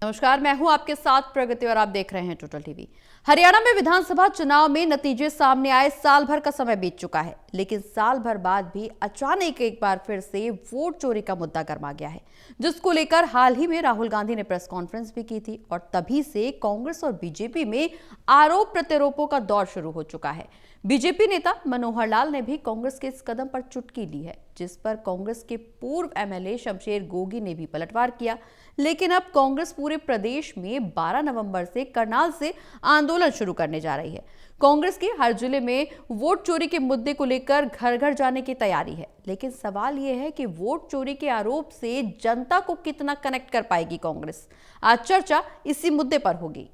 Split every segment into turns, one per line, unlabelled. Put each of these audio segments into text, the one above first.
नमस्कार, मैं हूं आपके साथ प्रगति और आप देख रहे हैं टोटल टीवी। हरियाणा में विधानसभा चुनाव में नतीजे सामने आए, साल भर का समय बीत चुका है, लेकिन साल भर बाद भी अचानक एक बार फिर से वोट चोरी का मुद्दा गर्मा गया है, जिसको लेकर हाल ही में राहुल गांधी ने प्रेस कॉन्फ्रेंस भी की थी और तभी से कांग्रेस और बीजेपी में आरोप प्रत्यारोपों का दौर शुरू हो चुका है। बीजेपी नेता मनोहर लाल ने भी कांग्रेस के इस कदम पर चुटकी ली है, जिस पर कांग्रेस के पूर्व एमएलए शमशेर गोगी ने भी पलटवार किया। लेकिन अब कांग्रेस पूरे प्रदेश में 12 नवंबर से करनाल से आंदोलन शुरू करने जा रही है। कांग्रेस के हर जिले में वोट चोरी के मुद्दे को लेकर घर घर जाने की तैयारी है, लेकिन सवाल यह है कि वोट चोरी के आरोप से जनता को कितना कनेक्ट कर पाएगी कांग्रेस। आज चर्चा इसी मुद्दे पर होगी।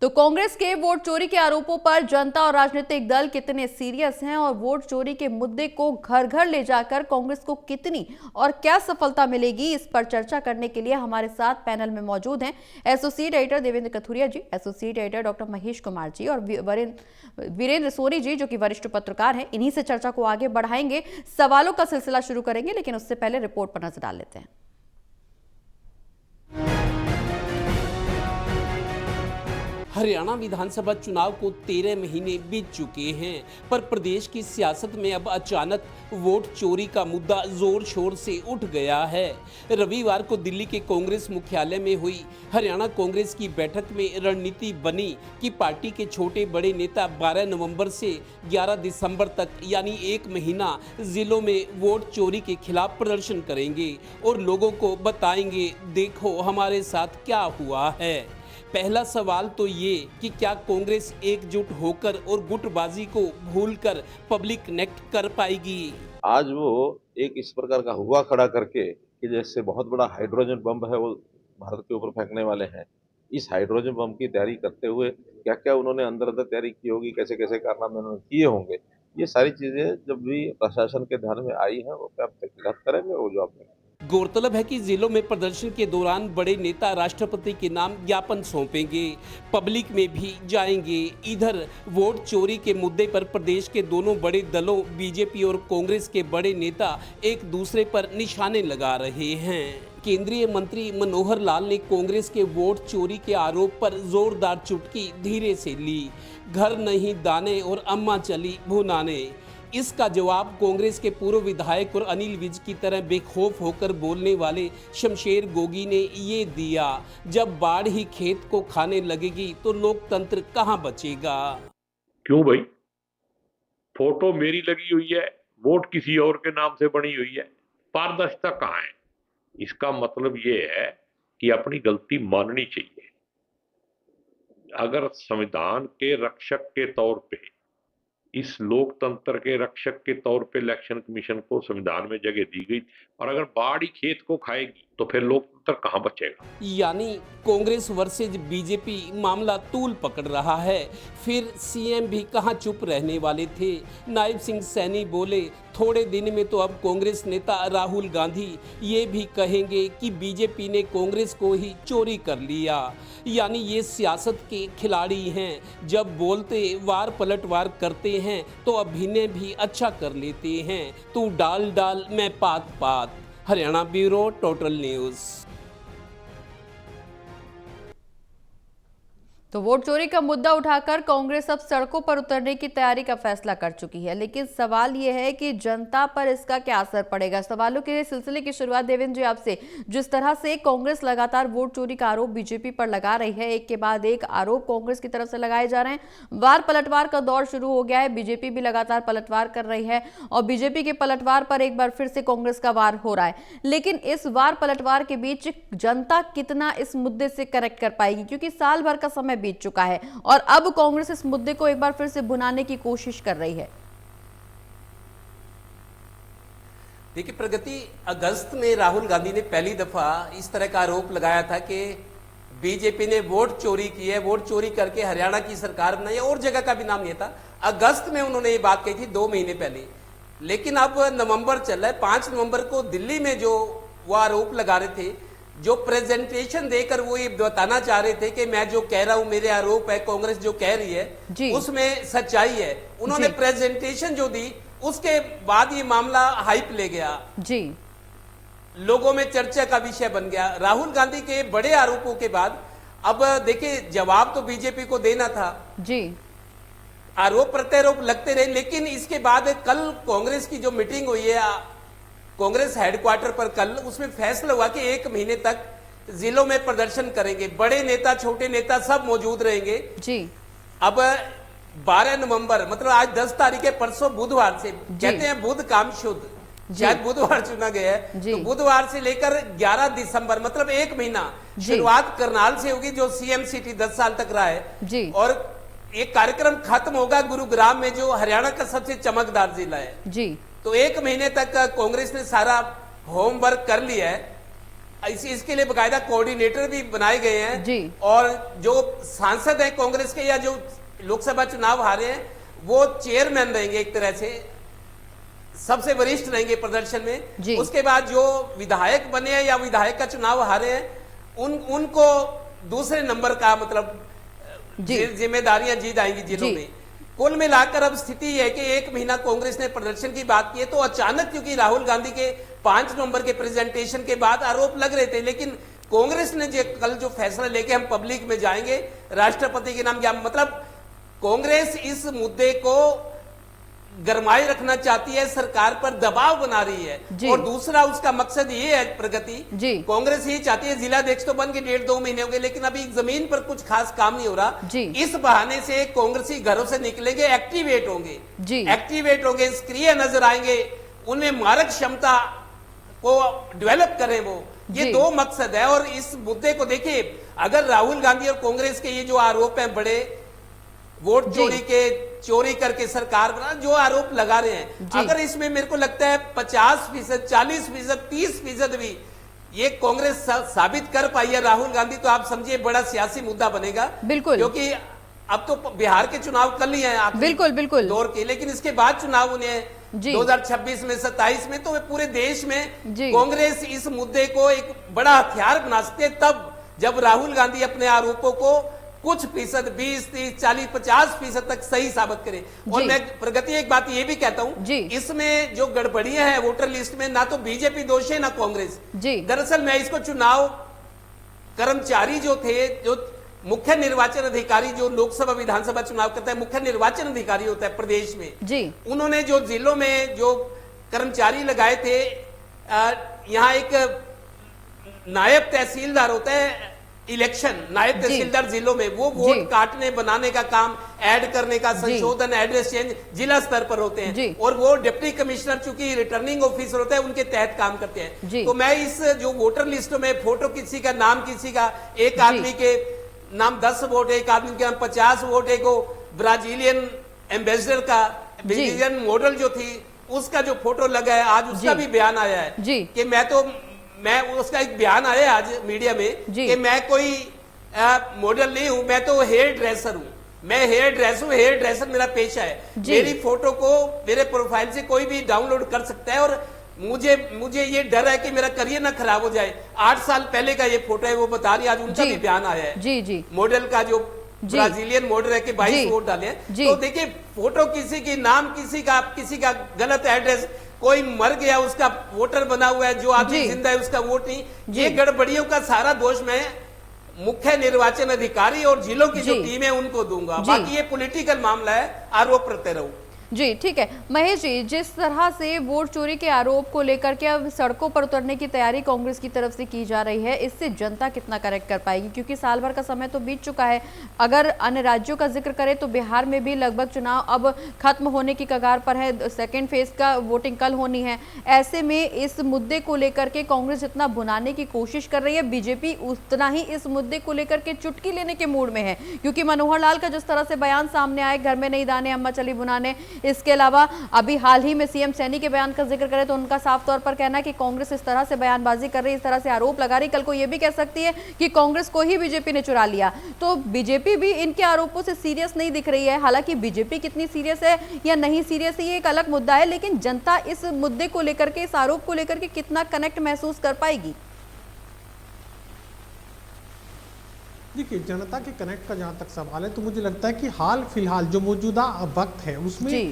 तो कांग्रेस के वोट चोरी के आरोपों पर जनता और राजनीतिक दल कितने सीरियस हैं और वोट चोरी के मुद्दे को घर घर ले जाकर कांग्रेस को कितनी और क्या सफलता मिलेगी, इस पर चर्चा करने के लिए हमारे साथ पैनल में मौजूद हैं associate editor Devendra Kathuria ji, associate editor doctor Mahesh Kumar ji और वीरेंद्र सोनी जी, जो कि वरिष्ठ पत्रकार हैं। इन्हीं से चर्चा को आगे बढ़ाएंगे, सवालों का सिलसिला शुरू करेंगे, लेकिन उससे पहले रिपोर्ट पर नजर डाल लेते हैं।
हरियाणा विधानसभा चुनाव को 13 महीने बीत चुके हैं, पर प्रदेश की सियासत में अब अचानक वोट चोरी का मुद्दा जोर शोर से उठ गया है। रविवार को दिल्ली के कांग्रेस मुख्यालय में हुई हरियाणा कांग्रेस की बैठक में रणनीति बनी कि पार्टी के छोटे बड़े नेता 12 नवंबर से 11 दिसंबर तक यानी 1 महीना जिलों में वोट चोरी के खिलाफ प्रदर्शन करेंगे और लोगों को बताएंगे, देखो हमारे साथ क्या हुआ है। पहला सवाल तो ये कि क्या कांग्रेस एकजुट होकर और गुटबाजी को भूलकर पब्लिक कनेक्ट कर पाएगी?
आज वो एक इस प्रकार का हुआ खड़ा करके कि जैसे बहुत बड़ा हाइड्रोजन बम है वो भारत के ऊपर फेंकने वाले हैं। इस हाइड्रोजन बम की तैयारी करते हुए क्या क्या उन्होंने अंदर अंदर तैयारी की होगी, कैसे कैसे कारनामे उन्होंने किए होंगे, ये सारी चीजें जब भी प्रशासन के ध्यान में आई हैं वो क्या तहकीकात करेंगे वो जवाब देंगे।
गौरतलब है कि जिलों में प्रदर्शन के दौरान बड़े नेता राष्ट्रपति के नाम ज्ञापन सौंपेंगे, पब्लिक में भी जाएंगे। इधर वोट चोरी के मुद्दे पर प्रदेश के दोनों बड़े दलों बीजेपी और कांग्रेस के बड़े नेता एक दूसरे पर निशाने लगा रहे हैं। केंद्रीय मंत्री मनोहर लाल ने कांग्रेस के वोट चोरी के आरोप पर जोरदार चुटकी धीरे से ली। घर नहीं दाने और अम्मा चली भुनाने। इसका जवाब कांग्रेस के पूर्व विधायक और अनिल विज की तरह बेखौफ होकर बोलने वाले शमशेर गोगी ने ये दिया, जब बाढ़ ही खेत को खाने लगेगी तो लोकतंत्र कहां बचेगा।
क्यों भाई, फोटो मेरी लगी हुई है, वोट किसी और के नाम से बनी हुई है, पारदर्शिता कहां है? इसका मतलब ये है कि अपनी गलती माननी चाहिए। अगर संविधान के रक्षक के तौर पे, इस लोकतंत्र के रक्षक के तौर पे इलेक्शन कमीशन को संविधान में जगह दी गई और अगर बाढ़ ही खेत को खाएगी तो फिर लोकतंत्र कहां बचेगा?
यानी कांग्रेस वर्सेज बीजेपी मामला तूल पकड़ रहा है। फिर सीएम भी कहां चुप रहने वाले थे। नायब सिंह सैनी बोले, थोड़े दिन में तो अब कांग्रेस नेता राहुल गांधी ये भी कहेंगे कि बीजेपी ने कांग्रेस को ही चोरी कर लिया। यानी ये सियासत के खिलाड़ी हैं, जब बोलते वार पलटवार करते हैं तो अभिनय भी अच्छा कर लेते हैं। तू डाल डाल मैं पात पात। Haryana bureau total news.
तो वोट चोरी का मुद्दा उठाकर कांग्रेस अब सड़कों पर उतरने की तैयारी का फैसला कर चुकी है, लेकिन सवाल यह है कि जनता पर इसका क्या असर पड़ेगा। सवालों के सिलसिले की शुरुआत देवेंद्र जी आपसे। जिस तरह से कांग्रेस लगातार वोट चोरी का आरोप बीजेपी पर लगा रही है, एक के बाद एक आरोप कांग्रेस की तरफ से लगाए जा रहे हैं, वार पलटवार का दौर शुरू हो गया है। बीजेपी भी लगातार पलटवार कर रही है और बीजेपी के पलटवार पर एक बार फिर से कांग्रेस का वार हो रहा है। लेकिन इस वार पलटवार के बीच जनता कितना इस मुद्दे से कनेक्ट कर पाएगी, क्योंकि साल भर का समय बीत चुका है और अब कांग्रेस इस मुद्दे को एक बार फिर से भुनाने की कोशिश कर रही है।
देखिए प्रगति, अगस्त में राहुल गांधी ने पहली दफा इस तरह का आरोप लगाया था कि बीजेपी ने वोट चोरी की है, वोट चोरी करके हरियाणा की सरकार बनाई, और जगह का भी नाम नहीं था। अगस्त में उन्होंने ये बात कही थी, 2 महीने पहले। लेकिन अब नवंबर चल रहा है, 5 नवंबर को दिल्ली में जो वो आरोप लगा रहे थे जो प्रेजेंटेशन देकर वो ये बताना चाह रहे थे कि मैं जो कह रहा हूं मेरे आरोप है, कांग्रेस जो कह रही
जी।
है उसमें सच्चाई है, उन्होंने
जी।
प्रेजेंटेशन जो दी उसके बाद ये मामला हाइप ले गया,
जी
लोगों में चर्चा का विषय बन गया। राहुल गांधी के बड़े आरोपों के बाद अब देखिए जवाब तो बीजेपी को देना था,
जी
आरोप प्रत्यारोप लगते रहे, लेकिन इसके बाद कल कांग्रेस की जो मीटिंग हुई है कांग्रेस हेडक्वार्टर पर कल, उसमें फैसला हुआ कि 1 महीने तक जिलों में प्रदर्शन करेंगे, बड़े नेता छोटे नेता सब मौजूद रहेंगे।
जी
अब 12 नवंबर मतलब आज 10 तारीख है, परसों बुधवार से, कहते हैं बुध काम शुद्ध, शायद बुधवार चुना गया है, तो बुधवार से लेकर 11 दिसंबर मतलब 1 महीना शुरुआत करनाल से होगी जो सीएम सिटी 10 साल तक रहा है
जी।
और एक कार्यक्रम खत्म होगा गुरुग्राम में जो हरियाणा का सबसे चमकदार जिला है
जी।
तो 1 महीने तक कांग्रेस ने सारा होमवर्क कर लिया है। इसके लिए बकायदा कोऑर्डिनेटर भी बनाए गए हैं
जी।
और जो सांसद हैं कांग्रेस के या जो लोकसभा चुनाव हारे हैं वो चेयरमैन रहेंगे, एक तरह से सबसे वरिष्ठ रहेंगे प्रदर्शन में। उसके बाद जो विधायक बने हैं या विधायक का चुनाव हारे हैं उनको दूसरे नंबर का मतलब जिम्मेदारियां दी जाएंगी जिलों में। कुल मिलाकर अब स्थिति है कि 1 महीना कांग्रेस ने प्रदर्शन की बात की है, तो अचानक क्योंकि राहुल गांधी के 5 नवंबर के प्रेजेंटेशन के बाद आरोप लग रहे थे, लेकिन कांग्रेस ने कल जो फैसला लेके हम पब्लिक में जाएंगे राष्ट्रपति के नाम क्या मतलब कांग्रेस इस मुद्दे को गरमाए रखना चाहती है, सरकार पर दबाव बना रही है। और दूसरा उसका मकसद ये है प्रगति, कांग्रेस ये चाहती है जिलाध्यक्ष तो बन के 1.5-2 महीने हो गए लेकिन अभी जमीन पर कुछ खास काम नहीं हो रहा। इस बहाने से कांग्रेसी घरों से निकलेंगे, एक्टिवेट होंगे, सक्रिय नजर आएंगे, उनमें मारक क्षमता को डेवलप करें वो, ये 2 मकसद है। और इस मुद्दे को देखिए, अगर राहुल गांधी और कांग्रेस के ये जो आरोप हैं बड़े वोट चोरी करके सरकार बना जो आरोप लगा रहे हैं, अगर इसमें मेरे को लगता है 50%, 40%, 30% भी ये कांग्रेस साबित कर पाई है राहुल गांधी, तो आप समझिए बड़ा सियासी मुद्दा बनेगा। बिल्कुल, क्योंकि अब तो बिहार के चुनाव कल ही है बिल्कुल दौर के, लेकिन इसके बाद चुनाव होने हैं 2026 में, 27 में, तो पूरे देश में कांग्रेस इस मुद्दे को एक बड़ा हथियार बना सकते हैं तब जब राहुल गांधी अपने आरोपों को कुछ फीसद 20, 30, 40, 50% तक सही साबित करें। और मैं प्रगति एक बात ये भी कहता हूं, इसमें जो गड़बड़ियां हैं वोटर लिस्ट में, ना तो बीजेपी दोषी है ना कांग्रेस। दरअसल मैं इसको चुनाव कर्मचारी जो थे, जो मुख्य निर्वाचन अधिकारी जो लोकसभा विधानसभा चुनाव करता है, मुख्य निर्वाचन अधिकारी होता है प्रदेश में, उन्होंने जो जिलों में जो कर्मचारी लगाए थे, यहाँ एक नायब तहसीलदार होता है इलेक्शन, नायब तहसीलदार जिलों में, वो वोट काटने बनाने का काम, ऐड करने का, संशोधन, एड्रेस चेंज जिला स्तर पर होते हैं, और वो डिप्टी कमिश्नर चूंकि रिटर्निंग ऑफिसर होता है उनके तहत काम करते हैं। तो मैं इस जो वोटर लिस्टों में फोटो किसी का, नाम किसी का, एक आदमी के नाम 10 वोट, एक आदमी के नाम 50 वोट, एक ब्राजीलियन एम्बेसडर का ब्राजीलियन मॉडल जो थी उसका जो फोटो लगा है, आज उसका भी बयान आया है कि मैं उसका एक बयान आया आज मीडिया में कि मैं कोई मॉडल नहीं हूं, मैं तो हेयर ड्रेसर हूं, मैं हेयर ड्रेसर मेरा पेशा है। मेरी फोटो को मेरे प्रोफाइल से कोई भी डाउनलोड कर सकता है और मुझे ये डर है कि मेरा करियर ना खराब हो जाए। 8 साल पहले का ये फोटो है, वो बता रही, आज उनका भी बयान आया है मॉडल का, जो ब्राजीलियन मॉडल है कि 22 वोट डाले हैं। तो देखिए, फोटो किसी की, नाम किसी का गलत एड्रेस, कोई मर गया उसका वोटर बना हुआ है, जो आदमी जिंदा है उसका वोट नहीं, ये गड़बड़ियों का सारा दोष मैं मुख्य निर्वाचन अधिकारी और जिलों की जो टीम है उनको दूंगा। बाकी ये पॉलिटिकल मामला है, आरोप प्रत्यारोप।
जी ठीक है महेश जी, जिस तरह से वोट चोरी के आरोप को लेकर के अब सड़कों पर उतरने की तैयारी कांग्रेस की तरफ से की जा रही है, इससे जनता कितना करेक्ट कर पाएगी? क्योंकि साल भर का समय तो बीत चुका है। अगर अन्य राज्यों का जिक्र करें तो बिहार में भी लगभग चुनाव अब खत्म होने की कगार पर है, सेकेंड फेज का वोटिंग कल होनी है। ऐसे में इस मुद्दे को लेकर के कांग्रेस जितना भुनाने की कोशिश कर रही है, बीजेपी उतना ही इस मुद्दे को लेकर के चुटकी लेने के मूड में है। क्योंकि मनोहर लाल का जिस तरह से बयान सामने आए, घर में नहीं दाने अम्मा चली भुनाने, इसके अलावा अभी हाल ही में सीएम सैनी के बयान का जिक्र करें तो उनका साफ तौर पर कहना है कि कांग्रेस इस तरह से बयानबाजी कर रही है, इस तरह से आरोप लगा रही, कल को यह भी कह सकती है कि कांग्रेस को ही बीजेपी ने चुरा लिया। तो बीजेपी भी इनके आरोपों से सीरियस नहीं दिख रही है। हालांकि बीजेपी कितनी सीरियस है या नहीं सीरियस है ये एक अलग मुद्दा है, लेकिन जनता इस मुद्दे को लेकर के, इस आरोप को लेकर के कितना कनेक्ट महसूस कर पाएगी?
देखिए, जनता के कनेक्ट का जहाँ तक सवाल है तो मुझे लगता है कि हाल फिलहाल जो मौजूदा वक्त है उसमें
जी।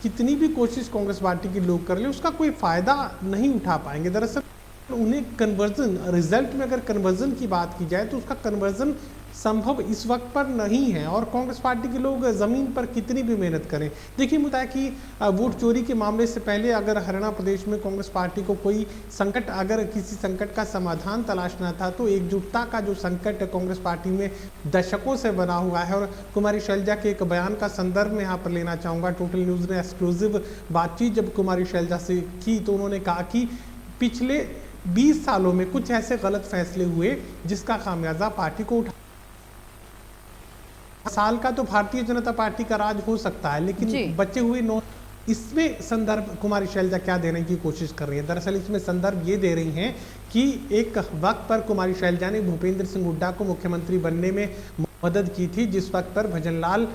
कितनी भी कोशिश कांग्रेस पार्टी के लोग कर ले उसका कोई फायदा नहीं उठा पाएंगे। दरअसल उन्हें कन्वर्जन, रिजल्ट में अगर कन्वर्जन की बात की जाए तो उसका कन्वर्जन संभव इस वक्त पर नहीं है, और कांग्रेस पार्टी के लोग जमीन पर कितनी भी मेहनत करें। देखिए, मुद्दा है कि वोट चोरी के मामले से पहले अगर हरियाणा प्रदेश में कांग्रेस पार्टी को कोई संकट, अगर किसी संकट का समाधान तलाशना था तो एकजुटता का जो संकट कांग्रेस पार्टी में दशकों से बना हुआ है। और कुमारी शैलजा के एक बयान का संदर्भ में यहाँ पर लेना चाहूँगा। टोटल न्यूज़ ने एक्सक्लूसिव बातचीत जब कुमारी शैलजा से की तो उन्होंने कहा कि पिछले 20 सालों में कुछ ऐसे गलत फैसले हुए जिसका खामियाजा पार्टी को उठा। साल का तो भारतीय जनता पार्टी का राज हो सकता है, लेकिन बचे हुए 9, इसमें संदर्भ कुमारी शैलजा क्या देने की कोशिश कर रही है? दरअसल इसमें संदर्भ ये दे रही हैं कि एक वक्त पर कुमारी शैलजा ने भूपेंद्र सिंह हुड्डा को मुख्यमंत्री बनने में मदद की थी, जिस वक्त पर भजनलाल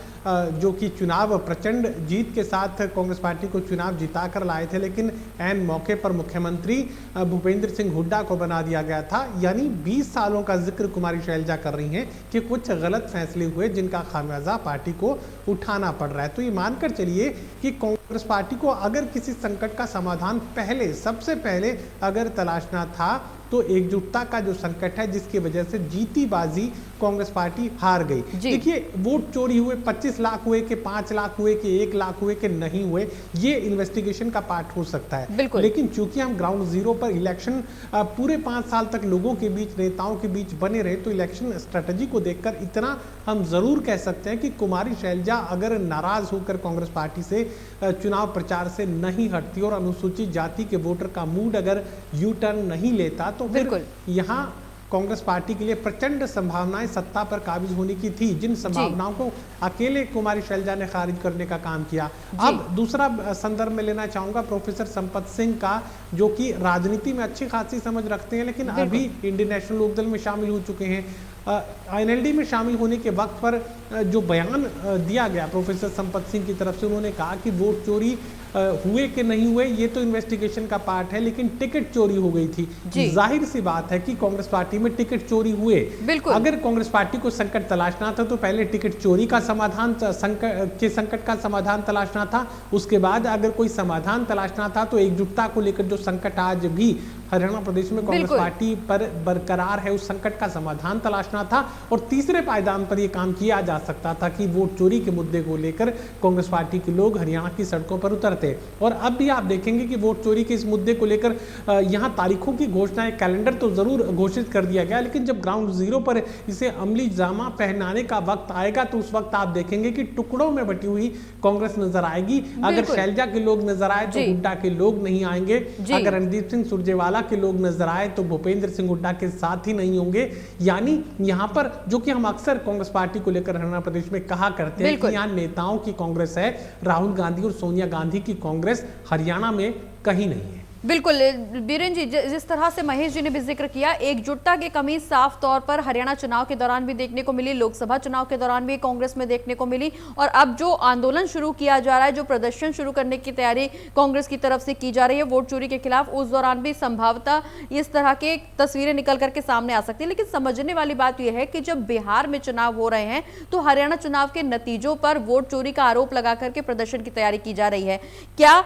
जो कि चुनाव प्रचंड जीत के साथ कांग्रेस पार्टी को चुनाव जिता कर लाए थे, लेकिन ऐन मौके पर मुख्यमंत्री भूपेंद्र सिंह हुड्डा को बना दिया गया था। यानी 20 सालों का जिक्र कुमारी शैलजा कर रही हैं कि कुछ गलत फैसले हुए जिनका खामियाजा पार्टी को उठाना पड़ रहा है। तो ये मानकर चलिए कि कांग्रेस पार्टी को अगर किसी संकट का समाधान पहले, सबसे पहले अगर तलाशना था तो एकजुटता का जो संकट है जिसकी वजह से जीती बाजी कांग्रेस पार्टी हार गई। देखिए, वोट चोरी हुए, 25 लाख हुए कि 5 लाख हुए कि 1 लाख हुए कि नहीं हुए, ये इन्वेस्टिगेशन का पार्ट हो सकता है। लेकिन चूंकि हम ग्राउंड जीरो पर इलेक्शन पूरे 5 साल तक लोगों के बीच, नेताओं के बीच बने रहे, तो इलेक्शन स्ट्रेटजी को देखकर इतना हम जरूर कह सकते हैं कि कुमारी शैलजा अगर नाराज होकर कांग्रेस पार्टी से चुनाव प्रचार से नहीं हटती और अनुसूचित जाति के वोटर का मूड अगर यू टर्न नहीं लेता तो फिर यहाँ कांग्रेस पार्टी के लिए प्रचंड संभावनाएं सत्ता पर काबिज होने की थी, जिन संभावनाओं को अकेले कुमारी शैलजा ने खारिज करने का काम किया। अब दूसरा संदर्भ में लेना चाहूंगा प्रोफेसर संपत सिंह का, जो कि राजनीति में अच्छी खासी समझ रखते हैं, लेकिन अभी इंडियन नेशनल लोकदल में शामिल हो चुके हैं। INLD में शामिल होने के वक्त पर जो बयान दिया गया प्रोफेसर संपत सिंह की तरफ से, उन्होंने कहा कि वोट चोरी हुए कि नहीं हुए ये तो इन्वेस्टिगेशन का पार्ट है, लेकिन टिकट चोरी हो गई थी। जाहिर सी बात है कि कांग्रेस पार्टी में टिकट चोरी हुए। अगर कांग्रेस पार्टी को संकट तलाशना था तो पहले टिकट चोरी का समाधान, संकट का समाधान तलाशना था। उसके बाद अगर कोई समाधान तलाशना था तो एकजुटता को लेकर जो संकट आज भी हरियाणा प्रदेश में कांग्रेस पार्टी पर बरकरार है, उस संकट का समाधान तलाशना था। और तीसरे पायदान पर यह काम किया जा सकता था कि वोट चोरी के मुद्दे को लेकर कांग्रेस पार्टी के लोग हरियाणा की सड़कों पर उतरते। और अब भी आप देखेंगे कि वोट चोरी के इस मुद्दे को लेकर यहां तारीखों की घोषणा, कैलेंडर तो जरूर घोषित कर दिया गया, लेकिन जब ग्राउंड जीरो पर इसे अमली जामा पहनाने का वक्त आएगा तो उस वक्त आप देखेंगे कि टुकड़ों में बटी हुई कांग्रेस नजर आएगी। अगर शैलजा के लोग नजर आए तो हुड्डा के लोग नहीं आएंगे, अगर रणदीप सिंह सुरजेवाला के लोग नजर आए तो भूपेंद्र सिंह हुड्डा के साथ ही नहीं होंगे। यानी यहां पर जो कि हम अक्सर कांग्रेस पार्टी को लेकर हरियाणा प्रदेश में कहा करते हैं कि यहां नेताओं की कांग्रेस है, राहुल गांधी और सोनिया गांधी की कांग्रेस हरियाणा में कहीं नहीं है।
बिल्कुल बीरेन जी, जिस तरह से महेश जी ने भी जिक्र किया, एकजुटता की कमी साफ तौर पर हरियाणा चुनाव के दौरान भी देखने को मिली, लोकसभा चुनाव के दौरान भी कांग्रेस में देखने को मिली, और अब जो आंदोलन शुरू किया जा रहा है, जो प्रदर्शन शुरू करने की तैयारी कांग्रेस की तरफ से की जा रही है वोट चोरी के खिलाफ, उस दौरान भी संभवतः इस तरह के तस्वीरें निकल करके सामने आ सकती है। लेकिन समझने वाली बात यह है कि जब बिहार में चुनाव हो रहे हैं तो हरियाणा चुनाव के नतीजों पर वोट चोरी का आरोप लगा करके प्रदर्शन की तैयारी की जा रही है। क्या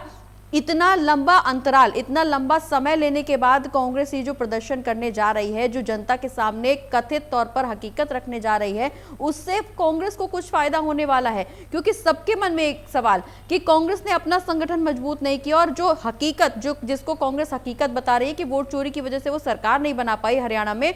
इतना लंबा अंतराल, इतना लंबा समय लेने के बाद कांग्रेस ये जो प्रदर्शन करने जा रही है, जो जनता के सामने कथित तौर पर हकीकत रखने जा रही है, उससे कांग्रेस को कुछ फायदा होने वाला है? क्योंकि सबके मन में एक सवाल कि कांग्रेस ने अपना संगठन मजबूत नहीं किया, और जो हकीकत, जो जिसको कांग्रेस हकीकत बता रही है कि वोट चोरी की वजह से वो सरकार नहीं बना पाई हरियाणा में,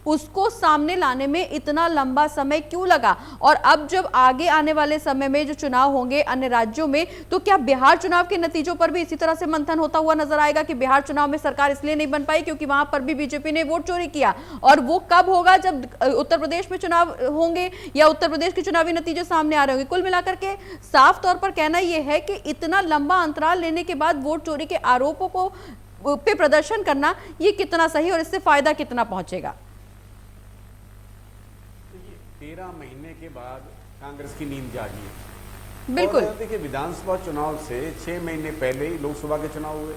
उसको सामने लाने में इतना लंबा समय क्यों लगा? और अब जब आगे आने वाले समय में जो चुनाव होंगे अन्य राज्यों में, तो क्या बिहार चुनाव के नतीजों पर भी इसी तरह से मंथन होता हुआ नजर आएगा कि बिहार चुनाव में सरकार इसलिए नहीं बन पाई क्योंकि वहां पर भी बीजेपी ने वोट चोरी किया? और वो कब होगा? जब उत्तर प्रदेश में चुनाव होंगे या उत्तर प्रदेश के चुनावी नतीजे सामने आ रहे होंगे। कुल मिलाकर के साफ तौर पर कहना यह है कि इतना लंबा अंतराल लेने के बाद वोट चोरी के आरोपों को पे प्रदर्शन करना ये कितना सही और इससे फायदा कितना पहुंचेगा?
13 महीने के बाद कांग्रेस की नींद जागी है।
बिल्कुल।
देखिए, विधानसभा चुनाव से 6 महीने पहले ही लोकसभा के चुनाव हुए,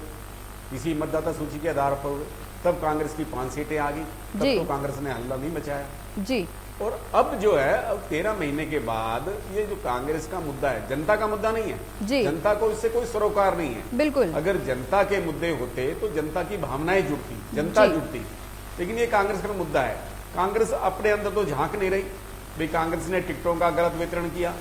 इसी मतदाता सूची के आधार पर हुए, तब कांग्रेस की 5 सीटें आ गई, तब तो कांग्रेस ने हल्ला नहीं मचाया।
जी।
और अब जो है, अब 13 महीने के बाद ये जो कांग्रेस का मुद्दा है, जनता का मुद्दा नहीं है
जी।
जनता को इससे कोई सरोकार नहीं है।
बिल्कुल।
अगर जनता के मुद्दे होते तो जनता की भावनाएं जुड़ती, जनता जुड़ती, लेकिन ये कांग्रेस का मुद्दा है। कांग्रेस अपने अंदर तो झांक नहीं रही भाई। कांग्रेस ने टिकटों का गलत वितरण किया,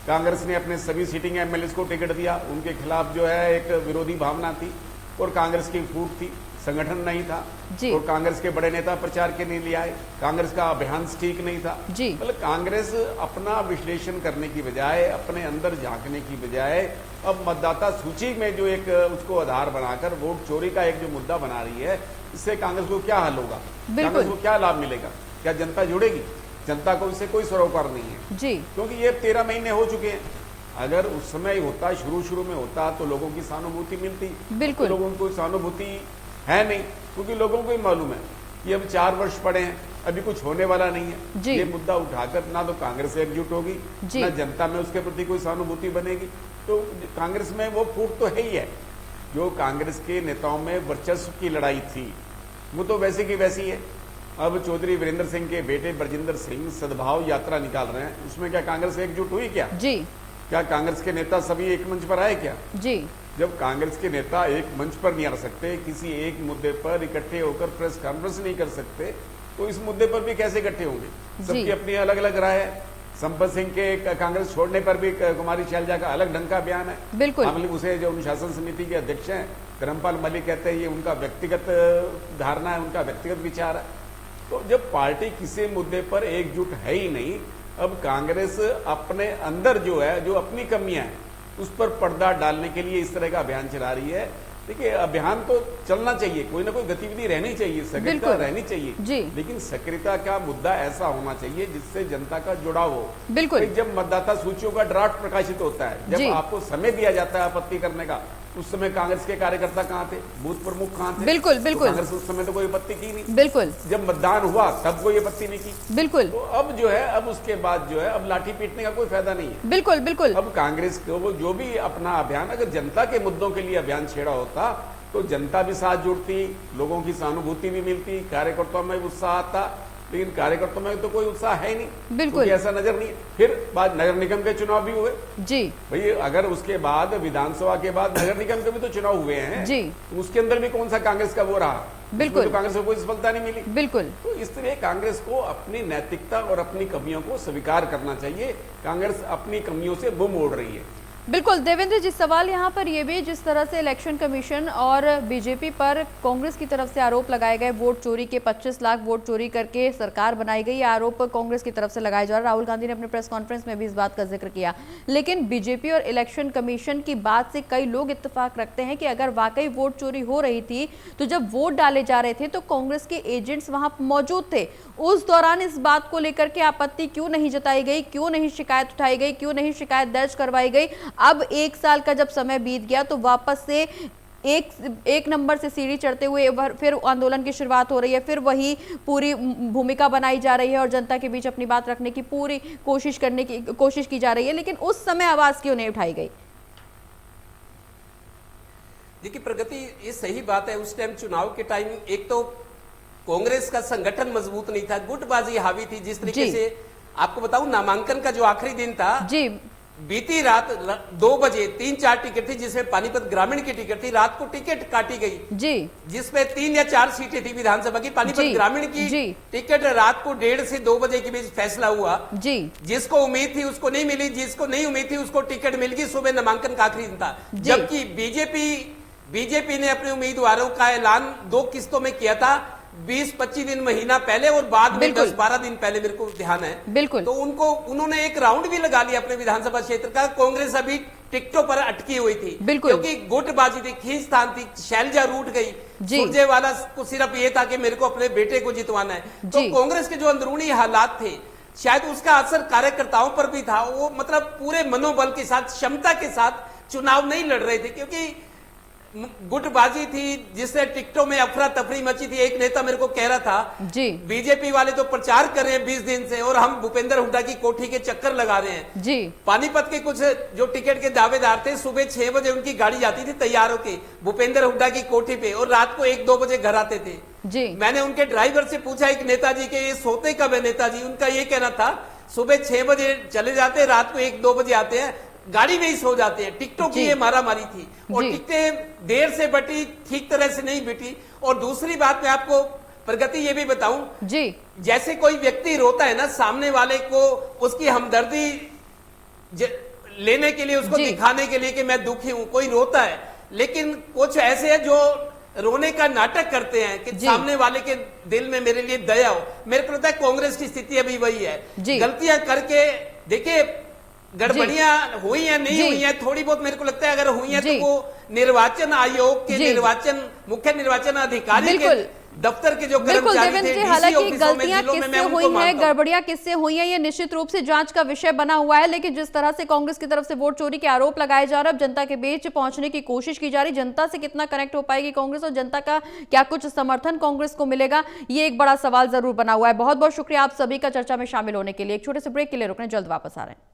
कांग्रेस ने अपने सभी सीटिंग एमएलए को टिकट दिया, उनके खिलाफ जो है एक विरोधी भावना थी और कांग्रेस की फूट थी, संगठन नहीं था
जी।
और कांग्रेस के बड़े नेता प्रचार के लिए आए, कांग्रेस का अभियान ठीक नहीं था
जी।
मतलब कांग्रेस अपना विश्लेषण करने की बजाय, अपने अंदर झांकने की बजाय अब मतदाता सूची में जो एक उसको आधार बनाकर वोट चोरी का एक जो मुद्दा बना रही है, इससे कांग्रेस को क्या हल होगा, कांग्रेस को क्या लाभ मिलेगा, क्या जनता जुड़ेगी? जनता को इससे कोई सरोकार नहीं है
जी।
क्योंकि ये 13 महीने हो चुके हैं। अगर उस समय होता, शुरू में होता तो लोगों की सहानुभूति मिलती।
बिल्कुल।
तो लोगों को सहानुभूति है नहीं, क्योंकि लोगों को ही मालूम है कि अब 4 वर्ष पड़े हैं, अभी कुछ होने वाला नहीं है।
जी।
ये मुद्दा उठाकर ना तो कांग्रेस एकजुट होगी, ना जनता में उसके प्रति कोई सहानुभूति बनेगी। तो कांग्रेस में वो फूट तो है ही है। जो कांग्रेस के नेताओं में वर्चस्व की लड़ाई थी वो तो वैसे की वैसी है। अब चौधरी वीरेंद्र सिंह के बेटे बरजिंदर सिंह सद्भाव यात्रा निकाल रहे हैं, उसमें क्या कांग्रेस एकजुट हुई क्या?
जी।
क्या कांग्रेस के नेता सभी एक मंच पर आए क्या?
जी।
जब कांग्रेस के नेता एक मंच पर नहीं आ सकते, किसी एक मुद्दे पर इकट्ठे होकर प्रेस कॉन्फ्रेंस नहीं कर सकते, तो इस मुद्दे पर भी कैसे इकट्ठे होंगे? सबकी अपनी अलग अलग राय है। संपत सिंह के कांग्रेस छोड़ने पर भी कुमारी शैलजा का अलग ढंग का बयान है।
बिल्कुल।
उसे जो अनुशासन समिति के अध्यक्ष हैं धर्मपाल मलिक कहते हैं ये उनका व्यक्तिगत धारणा है, उनका व्यक्तिगत विचार है। तो जब पार्टी किसी मुद्दे पर एकजुट है ही नहीं, अब कांग्रेस अपने अंदर जो है, जो अपनी कमियां हैं उस पर पर्दा डालने के लिए इस तरह का अभियान चला रही है। देखिए, अभियान तो चलना चाहिए, कोई ना कोई गतिविधि रहनी चाहिए, सक्रियता रहनी चाहिए
जी।
लेकिन सक्रियता का मुद्दा ऐसा होना चाहिए जिससे जनता का जुड़ाव हो।
बिल्कुल।
जब मतदाता सूचियों का ड्राफ्ट प्रकाशित होता है, जब आपको समय दिया जाता है आपत्ति करने का, उस समय कांग्रेस के कार्यकर्ता कहाँ थे, बूथ प्रमुख कहाँ थे?
बिल्कुल बिल्कुल।
तो कांग्रेस उस समय तो कोई आपत्ति की नहीं।
बिल्कुल।
जब मतदान हुआ तब कोई आपत्ति नहीं की।
बिल्कुल।
तो अब जो है, अब उसके बाद जो है, अब लाठी पीटने का कोई फायदा नहीं है।
बिल्कुल बिल्कुल।
अब कांग्रेस को वो जो भी अपना अभियान, अगर जनता के मुद्दों के लिए अभियान छेड़ा होता तो जनता भी साथ जुड़ती, लोगों की सहानुभूति भी मिलती, कार्यकर्ताओं में उत्साह आता, लेकिन कार्यकर्ताओं में तो कोई उत्साह है ही नहीं।
बिल्कुल।
ऐसा नजर नहीं। फिर बाद नगर निगम के चुनाव भी हुए
जी
भाई, अगर उसके बाद विधानसभा के बाद नगर निगम के भी तो चुनाव हुए हैं
जी,
उसके अंदर भी कौन सा कांग्रेस का वो रहा?
बिल्कुल।
तो कांग्रेस को कोई सफलता नहीं मिली।
बिल्कुल।
तो इस तरह कांग्रेस को अपनी नैतिकता और अपनी कमियों को स्वीकार करना चाहिए। कांग्रेस अपनी कमियों से मुंह मोड़ रही है।
बिल्कुल देवेंद्र जी, सवाल यहाँ पर ये भी, जिस तरह से इलेक्शन कमीशन और बीजेपी पर कांग्रेस की तरफ से आरोप लगाए गए वोट चोरी के, 25 लाख वोट चोरी करके सरकार बनाई गई, आरोप कांग्रेस की तरफ से लगाया जा रहा है। राहुल गांधी ने अपने प्रेस कॉन्फ्रेंस में भी इस बात का जिक्र किया। लेकिन बीजेपी और इलेक्शन कमीशन की बात से कई लोग इत्तेफाक रखते हैं कि अगर वाकई वोट चोरी हो रही थी तो जब वोट डाले जा रहे थे तो कांग्रेस के एजेंट्स वहां मौजूद थे। उस दौरान इस बात को लेकर के आपत्ति क्यों नहीं जताई गई, क्यों नहीं शिकायत उठाई गई, क्यों नहीं शिकायत दर्ज करवाई गई? अब 1 साल का जब समय बीत गया तो वापस से एक नंबर से सीढ़ी चढ़ते हुए फिर आंदोलन की शुरुआत हो रही है, फिर वही पूरी भूमिका बनाई जा रही है और जनता के बीच अपनी बात रखने की पूरी कोशिश की जा रही है। लेकिन उस समय आवाज क्यों नहीं उठाई गई?
देखिए प्रगति, ये सही बात है। उस टाइम चुनाव के टाइम एक तो कांग्रेस का संगठन मजबूत नहीं था, गुटबाजी हावी थी। जिस तरीके से आपको बताऊं, नामांकन का जो आखिरी दिन था जी, बीती रात 2 बजे 3-4 टिकट थी, जिसमें पानीपत ग्रामीण की टिकट थी। रात को टिकट काटी गई जी, जिसमें 3 या 4 सीटें थी विधानसभा की। पानीपत ग्रामीण की टिकट रात को 1:30 से 2 बजे के बीच फैसला हुआ जी। जिसको उम्मीद थी उसको नहीं मिली, जिसको नहीं उम्मीद थी उसको टिकट मिल गई। सुबह नामांकन का आखिरी दिन था, जबकि बीजेपी ने अपने उम्मीदवारों का ऐलान 2 किस्तों में किया था, 20-25 दिन महीना पहले और बाद में 10-12 दिन पहले, मेरे को ध्यान है। बिल्कुल। तो उन्होंने एक राउंड भी लगा लिया अपने विधानसभा क्षेत्र का। कांग्रेस अभी टिकटों पर अटकी हुई थी, बिल्कुल, क्योंकि गुटबाजी थी, खींचतान थी। शैलजा रूठ गई, सुरजेवाला को सिर्फ ये था कि मेरे को अपने बेटे को जितवाना है। तो कांग्रेस के जो अंदरूनी हालात थे, शायद उसका असर कार्यकर्ताओं पर भी था। वो मतलब पूरे मनोबल के साथ, क्षमता के साथ चुनाव नहीं लड़ रहे थे, क्योंकि गुटबाजी थी जिससे टिकटों में अफरा तफरी मची थी। एक नेता मेरे को कह रहा था
जी
बीजेपी वाले तो प्रचार कर रहे हैं 20 दिन से और हम भूपेंद्र हुड्डा की कोठी के चक्कर लगा रहे हैं।
जी
पानीपत के कुछ जो टिकट के दावेदार थे सुबह 6 बजे उनकी गाड़ी जाती थी तैयार होके भूपेंद्र हुड्डा की कोठी पे और रात को 1-2 बजे घर आते थे।
जी
मैंने उनके ड्राइवर से पूछा एक नेताजी के ये सोते कब है नेताजी, उनका ये कहना था सुबह 6 बजे चले जाते रात को 1-2 बजे आते हैं, गाड़ी में ही सो जाते हैं। टिकटों की ये मारामारी थी और टिकटें देर से बटी, ठीक तरह से नहीं बिटी। और दूसरी बात मैं आपको प्रगति ये भी बताऊं
जी,
जैसे कोई व्यक्ति रोता है ना सामने वाले को उसकी हमदर्दी लेने के लिए, उसको दिखाने के लिए कि मैं दुखी हूं, कोई रोता है। लेकिन कुछ ऐसे हैं जो रोने का नाटक करते हैं कि सामने वाले के दिल में मेरे लिए दया हो। मेरे को लगता है कांग्रेस की स्थिति अभी वही है, गलतियां करके देखिए गड़बड़ियां हुई हैं नहीं हुई हैं, थोड़ी बहुत मेरे को लगता है अगर हुई हैं तो वो निर्वाचन आयोग के मुख्य निर्वाचन अधिकारी के दफ्तर के जो कर्मचारी थे,
हालांकि गलतियां किससे हुई हैं, गड़बड़ियां किससे हुई हैं, ये निश्चित रूप से जांच का विषय बना हुआ है। लेकिन जिस तरह से कांग्रेस की तरफ से वोट चोरी के आरोप लगाए जा रहे हैं, जनता के बीच पहुंचने की कोशिश की जा रही, जनता से कितना कनेक्ट हो पाएगी कांग्रेस और जनता का क्या कुछ समर्थन कांग्रेस को मिलेगा, ये एक बड़ा सवाल जरूर बना हुआ है। बहुत बहुत शुक्रिया आप सभी का चर्चा में शामिल होने के लिए। एक छोटे से ब्रेक के लिए रुकने, जल्द वापस आ रहे हैं।